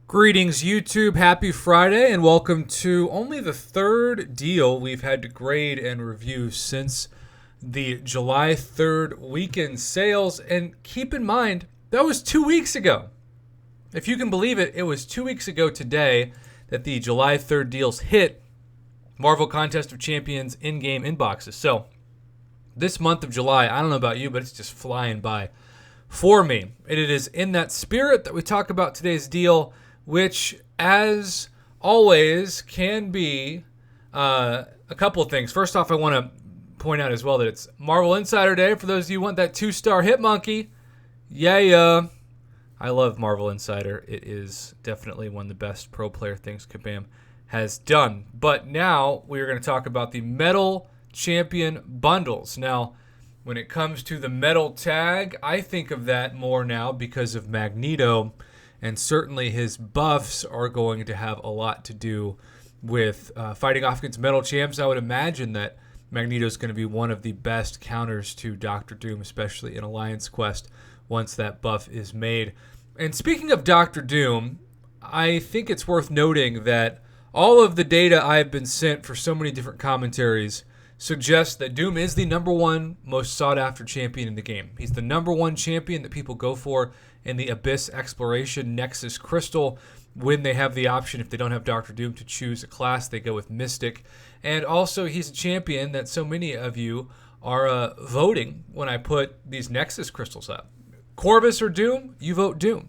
Greetings, YouTube. Happy Friday, and welcome to only the third deal we've had to grade and review since the July 3rd weekend sales. And keep in mind, that was 2 weeks ago. If you can believe it, it was 2 weeks ago today that the July 3rd deals hit Marvel Contest of Champions in-game inboxes. So this month of July, I don't know about you, but it's just flying by for me. And it is in that spirit that we talk about today's deal, which, as always, can be a couple of things. First off, I want to point out as well that it's Marvel Insider Day. For those of you who want that 2-star Hitmonkey, yeah. I love Marvel Insider. It is definitely one of the best pro player things Kabam has done. But now we are going to talk about the Metal Champion bundles. Now, when it comes to the metal tag, I think of that more now because of Magneto. And certainly his buffs are going to have a lot to do with fighting off against metal champs. I would imagine that Magneto is going to be one of the best counters to Doctor Doom, especially in Alliance Quest, once that buff is made. And speaking of Doctor Doom, I think it's worth noting that all of the data I've been sent for so many different commentaries suggests that Doom is the number one most sought-after champion in the game. He's the number one champion that people go for in the Abyss Exploration Nexus Crystal when they have the option, if they don't have Doctor Doom, to choose a class. They go with Mystic. And also, he's a champion that so many of you are voting when I put these Nexus Crystals up. Corvus or Doom? You vote Doom.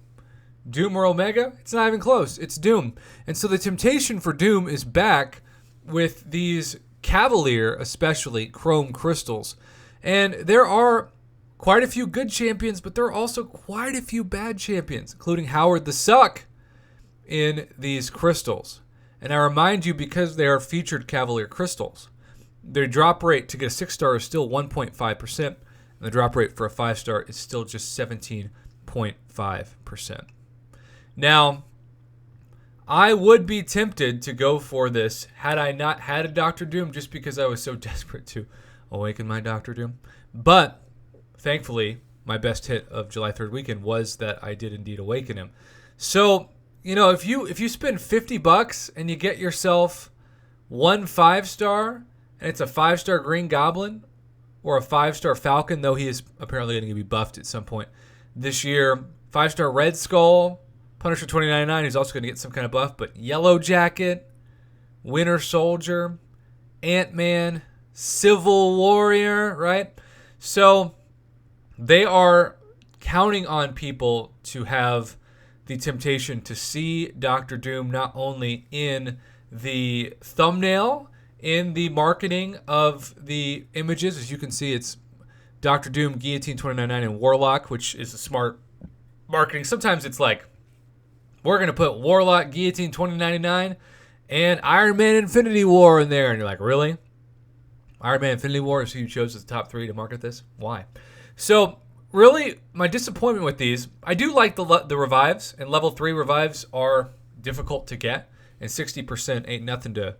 Doom or Omega? It's not even close. It's Doom. And so the temptation for Doom is back with these Cavalier, especially Chrome Crystals. And there are quite a few good champions, but there are also quite a few bad champions, including Howard the Suck in these crystals. And I remind you, because they are featured Cavalier crystals, their drop rate to get a 6-star is still 1.5%, and the drop rate for a 5-star is still just 17.5%. Now, I would be tempted to go for this had I not had a Doctor Doom, just because I was so desperate to awaken my Doctor Doom. But thankfully, my best hit of July 3rd weekend was that I did indeed awaken him. So, if you spend $50 and you get yourself one 5-star, and it's a 5-star Green Goblin or a 5-star Falcon, though he is apparently going to be buffed at some point this year, 5-star Red Skull, Punisher 2099, who's also going to get some kind of buff, but Yellow Jacket, Winter Soldier, Ant-Man, Civil Warrior, right? So they are counting on people to have the temptation to see Doctor Doom not only in the thumbnail, in the marketing of the images. As you can see, it's Doctor Doom, Guillotine 2099, and Warlock, which is a smart marketing. Sometimes it's like, we're going to put Warlock, Guillotine 2099, and Iron Man Infinity War in there. And you're like, really? Iron Man Infinity War is who you chose as the top 3 to market this? Why? So, really, my disappointment with these, I do like the revives, and level 3 revives are difficult to get, and 60% ain't nothing to,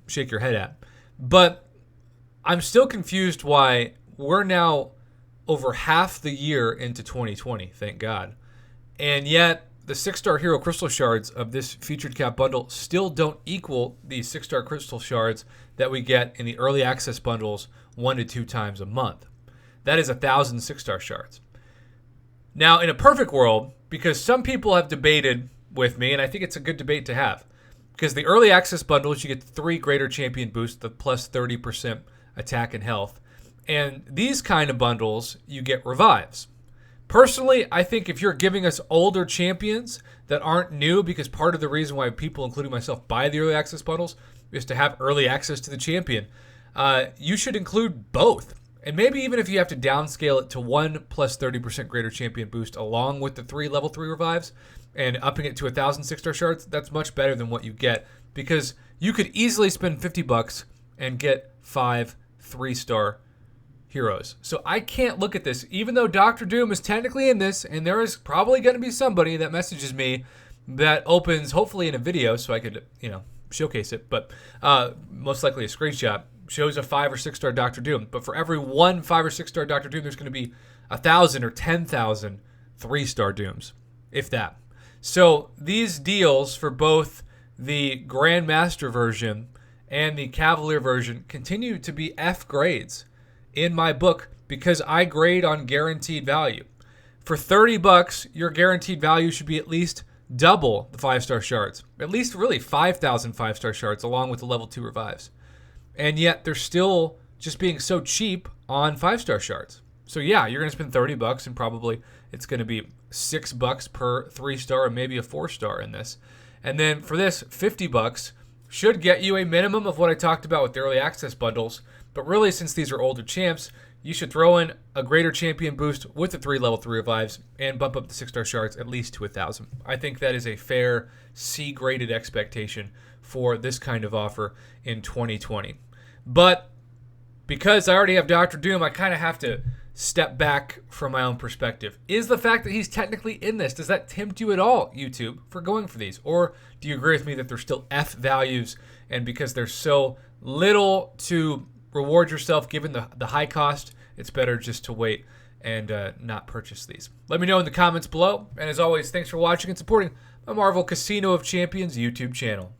shake your head at. But I'm still confused why we're now over half the year into 2020, thank God. And yet, the 6-star Hero Crystal Shards of this featured cap bundle still don't equal the 6-star Crystal Shards that we get in the early access bundles 1 to 2 times a month. That is 1,000 6-star shards. Now, in a perfect world, because some people have debated with me, and I think it's a good debate to have, because the early access bundles, you get 3 greater champion boosts, the plus 30% attack and health. And these kind of bundles, you get revives. Personally, I think if you're giving us older champions that aren't new, because part of the reason why people, including myself, buy the early access bundles is to have early access to the champion, you should include both. And maybe even if you have to downscale it to 1 plus 30% greater champion boost along with the 3 level 3 revives and upping it to 1,000 6-star shards, that's much better than what you get, because you could easily spend $50 and get 5 3-star heroes. So I can't look at this, even though Doctor Doom is technically in this, and there is probably going to be somebody that messages me that opens, hopefully in a video so I could, showcase it, but most likely a screenshot, shows a 5 or 6-star Doctor Doom. But for every one 5 or 6-star Doctor Doom, there's going to be 1,000 or 10,000 3-star Dooms, if that. So these deals for both the Grandmaster version and the Cavalier version continue to be F grades in my book because I grade on guaranteed value. For $30, your guaranteed value should be at least double the 5-star shards, at least really 5,000 5-star shards along with the level 2 revives. And yet they're still just being so cheap on 5-star shards. So yeah, you're going to spend $30 and probably it's going to be $6 per 3-star or maybe a 4-star in this. And then for this, $50 should get you a minimum of what I talked about with the early access bundles. But really, since these are older champs, you should throw in a greater champion boost with the 3 level 3 revives and bump up the 6-star shards at least to 1,000. I think that is a fair C-graded expectation for this kind of offer in 2020. But because I already have Dr. Doom, I kind of have to step back from my own perspective. Is the fact that he's technically in this, does that tempt you at all, YouTube, for going for these? Or do you agree with me that they're still F values, and because there's so little to reward yourself given the high cost, it's better just to wait and not purchase these? Let me know in the comments below. And as always, thanks for watching and supporting my Marvel Casino of Champions YouTube channel.